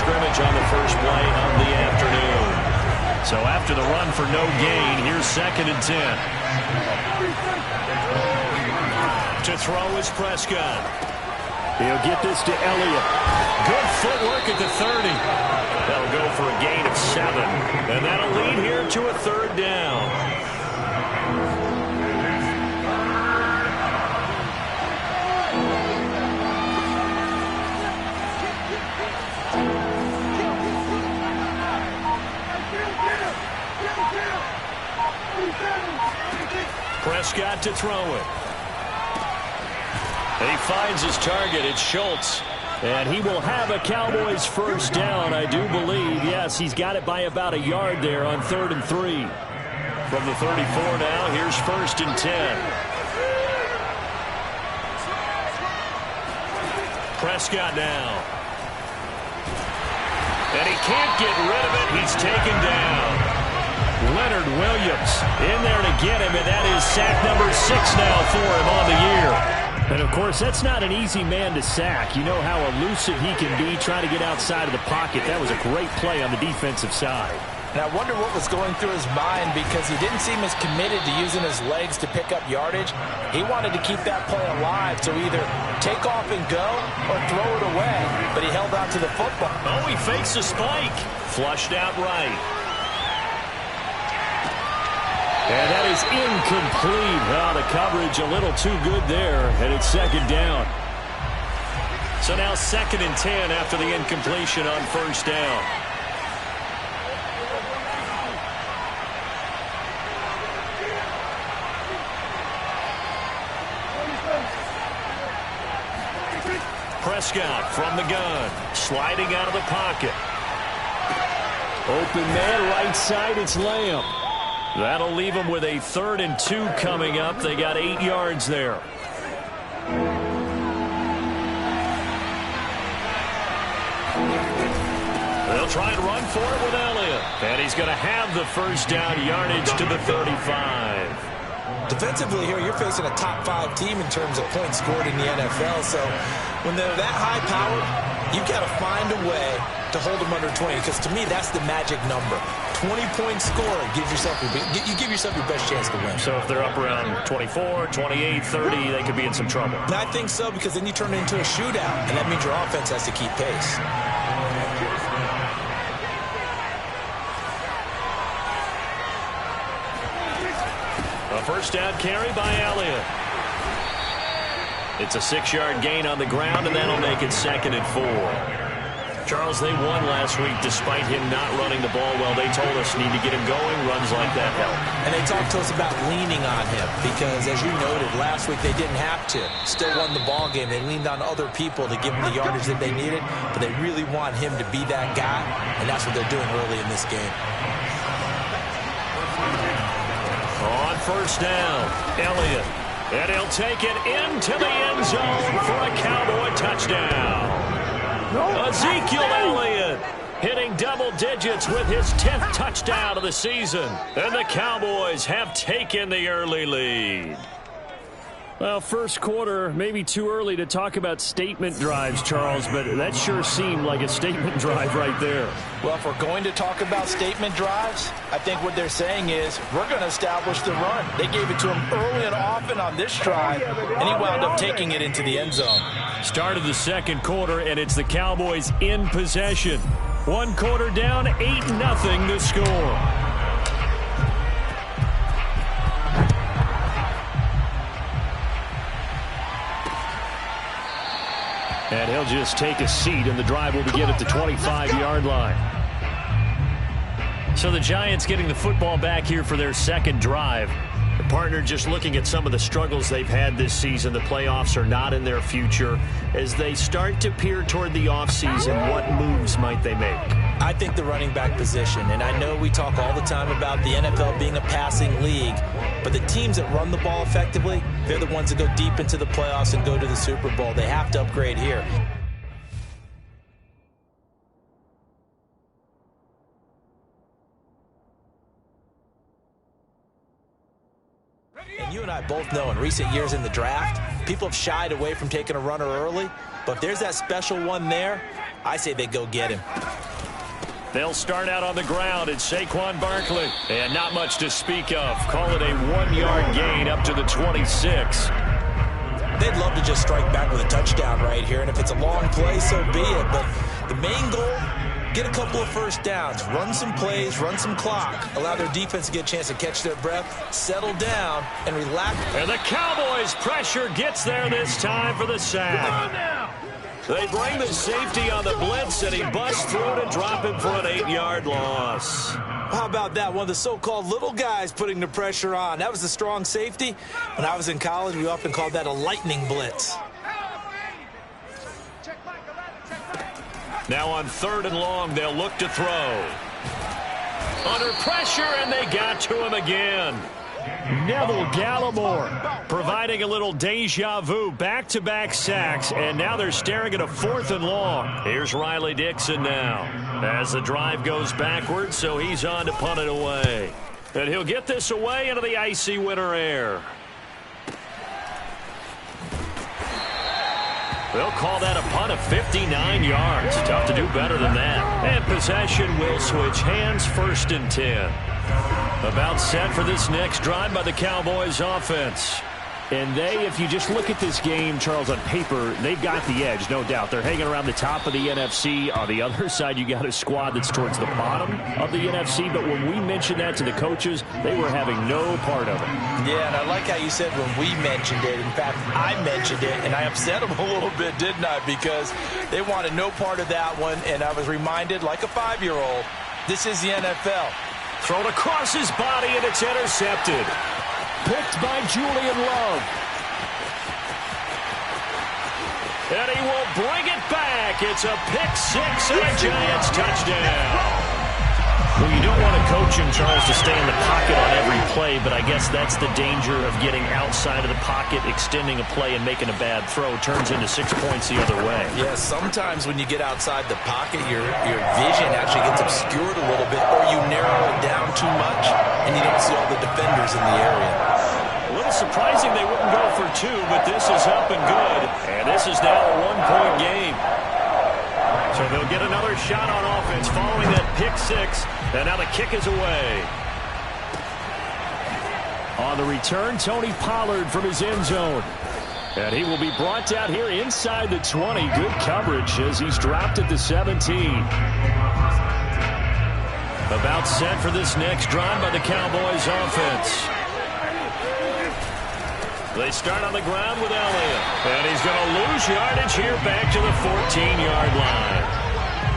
scrimmage on the first play of the afternoon. So after the run for no gain, here's 2nd and 10. To throw is Prescott. He'll get this to Elliott. Good footwork at the 30. That'll go for a gain of 7. And that'll lead here to a 3rd down. Prescott to throw it. He finds his target. It's Schultz. And he will have a Cowboys first down, I do believe. Yes, he's got it by about a yard there on 3rd and 3. From the 34 now, here's 1st and 10. Prescott now. And he can't get rid of it. He's taken down. Leonard Williams in there to get him, and that is sack number 6 now for him on the year. And, of course, that's not an easy man to sack. You know how elusive he can be trying to get outside of the pocket. That was a great play on the defensive side. And I wonder what was going through his mind, because he didn't seem as committed to using his legs to pick up yardage. He wanted to keep that play alive, so either take off and go or throw it away. But he held on to the football. Oh, he fakes a spike. Flushed out right. And that is incomplete. Oh, the coverage a little too good there, and it's 2nd down. So now 2nd and 10 after the incompletion on 1st down. Prescott from the gun, sliding out of the pocket. Open man, right side, it's Lamb. That'll leave them with a 3rd and 2 coming up. They got 8 yards there. They'll try and run for it with Elliott. And he's going to have the first down, yardage to the 35. Defensively here, you're facing a top 5 team in terms of points scored in the NFL. So when they're that high-powered, you've got to find a way to hold them under 20, because to me, that's the magic number. 20-point score, you give yourself your best chance to win. So if they're up around 24, 28, 30, they could be in some trouble. And I think so, because then you turn it into a shootout, and that means your offense has to keep pace. A first down carry by Elliott. It's a 6-yard gain on the ground, and that'll make it 2nd and 4. Charles, they won last week despite him not running the ball well. They told us need to get him going. Runs like that help. And they talked to us about leaning on him because, as you noted, last week they didn't have to. Still won the ball game. They leaned on other people to give them the yardage that they needed, but they really want him to be that guy, and that's what they're doing early in this game. On first down, Elliott. And he'll take it into the end zone for a Cowboy touchdown. Ezekiel Elliott hitting double digits with his 10th touchdown of the season. And the Cowboys have taken the early lead. Well, first quarter, maybe too early to talk about statement drives, Charles, but that sure seemed like a statement drive right there. Well, if we're going to talk about statement drives, I think what they're saying is we're going to establish the run. They gave it to him early and often on this drive, and he wound up taking it into the end zone. Start of the second quarter, and it's the Cowboys in possession. 1 quarter down, 8-0 to score. And he'll just take a seat, and the drive will begin at the 25-yard line. So the Giants getting the football back here for their second drive. The partner just looking at some of the struggles they've had this season. The playoffs are not in their future. As they start to peer toward the offseason, what moves might they make? I think the running back position, and I know we talk all the time about the NFL being a passing league, but the teams that run the ball effectively, they're the ones that go deep into the playoffs and go to the Super Bowl. They have to upgrade here. And you and I both know in recent years in the draft, People have shied away from taking a runner early, but if there's that special one there, I say they go get him. They'll start out on the ground. It's Saquon Barkley. And not much to speak of. Call it a 1-yard gain up to the 26. They'd love to just strike back with a touchdown right here, and if it's a long play, so be it. But the main goal, get a couple of first downs, run some plays, run some clock, allow their defense to get a chance to catch their breath, settle down, and relax. And the Cowboys' pressure gets there this time for the sack. They bring the safety on the blitz, and he busts through to drop him for an 8-yard loss. How about that? One of the so-called little guys putting the pressure on. That was a strong safety. When I was in college, we often called that a lightning blitz. Now on 3rd and long, they'll look to throw. Under pressure, and they got to him again. Neville Gallimore providing a little deja vu, back-to-back sacks, and now they're staring at a 4th and long. Here's Riley Dixon now as the drive goes backwards, so he's on to punt it away. And he'll get this away into the icy winter air. They'll call that a punt of 59 yards. Tough to do better than that. And possession will switch hands, 1st and 10. About set for this next drive by the Cowboys offense. And they, if you just look at this game, Charles, on paper, they've got the edge, no doubt. They're hanging around the top of the NFC. On the other side, you got a squad that's towards the bottom of the NFC. But when we mentioned that to the coaches, they were having no part of it. Yeah, and I like how you said when we mentioned it. In fact, I mentioned it, and I upset them a little bit, didn't I? Because they wanted no part of that one, and I was reminded, like a 5-year-old, this is the NFL. Thrown across his body, and it's intercepted. Picked by Julian Love. And he will bring it back. It's a pick-6 and a Giants touchdown. Well, you don't want a coach in Charles to stay in the pocket on every play, but I guess that's the danger of getting outside of the pocket, extending a play, and making a bad throw. Turns into 6 points the other way. Yeah, sometimes when you get outside the pocket, your vision actually gets obscured a little bit, or you narrow it down too much, and you don't see all the defenders in the area. A little surprising they wouldn't go for 2, but this is up and good. And this is now a 1-point game. So they'll get another shot on offense following that pick-6. And now the kick is away. On the return, Tony Pollard from his end zone. And he will be brought down here inside the 20. Good coverage as he's dropped at the 17. About set for this next drive by the Cowboys offense. They start on the ground with Elliott. And he's going to lose yardage here back to the 14-yard line.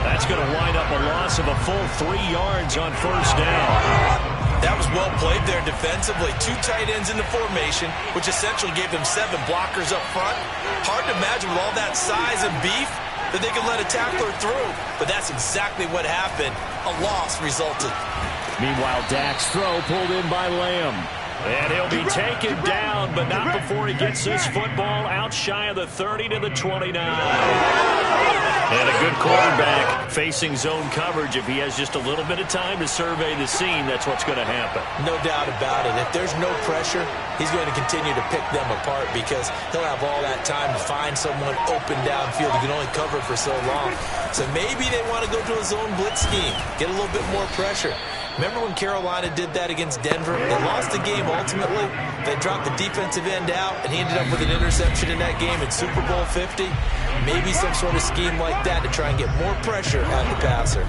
That's going to wind up a loss of a full 3 yards on 1st down. That was well played there defensively. 2 tight ends in the formation, which essentially gave them 7 blockers up front. Hard to imagine with all that size and beef that they could let a tackler through. But that's exactly what happened. A loss resulted. Meanwhile, Dak's throw pulled in by Lamb. And he'll be taken down, but not before he gets this football out shy of the 30 to the 29. And a good quarterback facing zone coverage. If he has just a little bit of time to survey the scene, that's what's going to happen. No doubt about it. If there's no pressure, he's going to continue to pick them apart because he'll have all that time to find someone open downfield. He can only cover for so long. So maybe they want to go to a zone blitz scheme, get a little bit more pressure. Remember when Carolina did that against Denver? They lost the game ultimately. They dropped the defensive end out, and he ended up with an interception in that game in Super Bowl 50. Maybe some sort of scheme like that to try and get more pressure at the passer.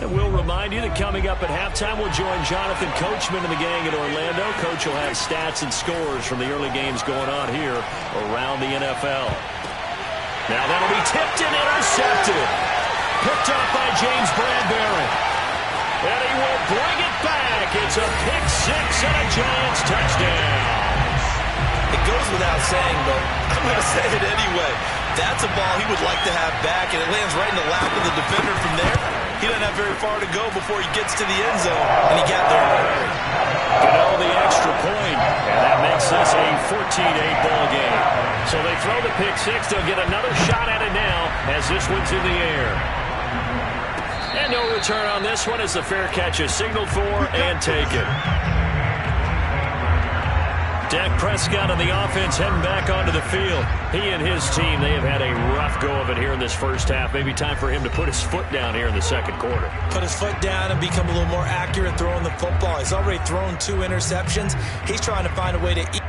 And we'll remind you that coming up at halftime, we'll join Jonathan Coachman and the gang in Orlando. Coach will have stats and scores from the early games going on here around the NFL. Now that'll be tipped and intercepted. Picked up by James Bradbury. And he will bring it back. It's a pick-6 and a Giants touchdown. It goes without saying, but I'm going to say it anyway. That's a ball he would like to have back, and it lands right in the lap of the defender from there. He doesn't have very far to go before he gets to the end zone, and he got there in a hurry. The extra point, and that makes this a 14-8 ball game. So they throw the pick-6. They'll get another shot at it now as this one's in the air. And no return on this one as the fair catch is signaled for and taken. Dak Prescott and the offense heading back onto the field. He and his team, they have had a rough go of it here in this first half. Maybe time for him to put his foot down here in the second quarter. Put his foot down and become a little more accurate throwing the football. He's already thrown 2 interceptions. He's trying to find a way to eat.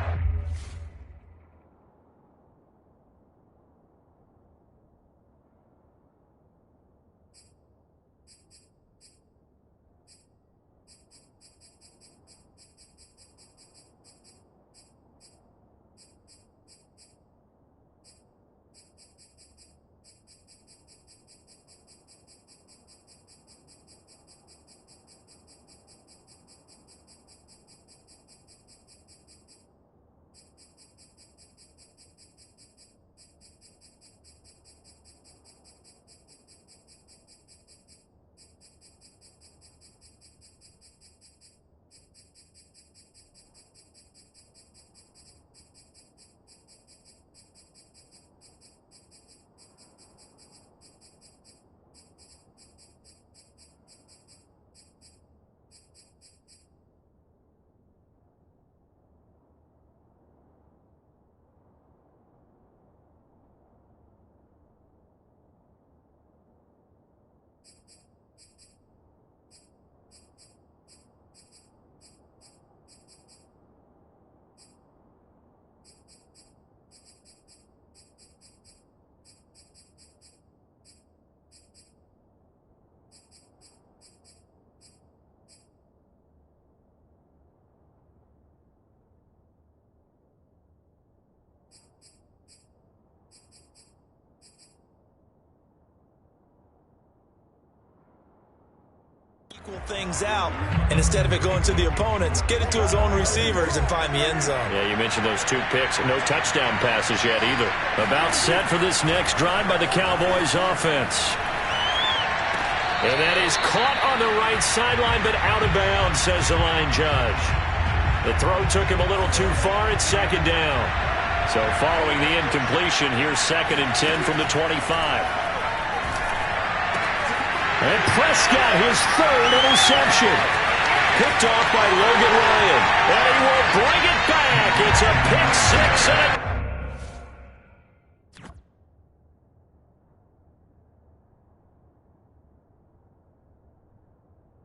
Things out, and instead of it going to the opponents, get it to his own receivers and find the end zone. Yeah, you mentioned those 2 picks. No touchdown passes yet either. About set for this next drive by the Cowboys offense. And that is caught on the right sideline, but out of bounds, says the line judge. The throw took him a little too far. It's second down. So following the incompletion, here's 2nd and 10 from the 25. And Prescott, his 3rd interception. Picked off by Logan Ryan. And he will bring it back. It's a pick 6 and a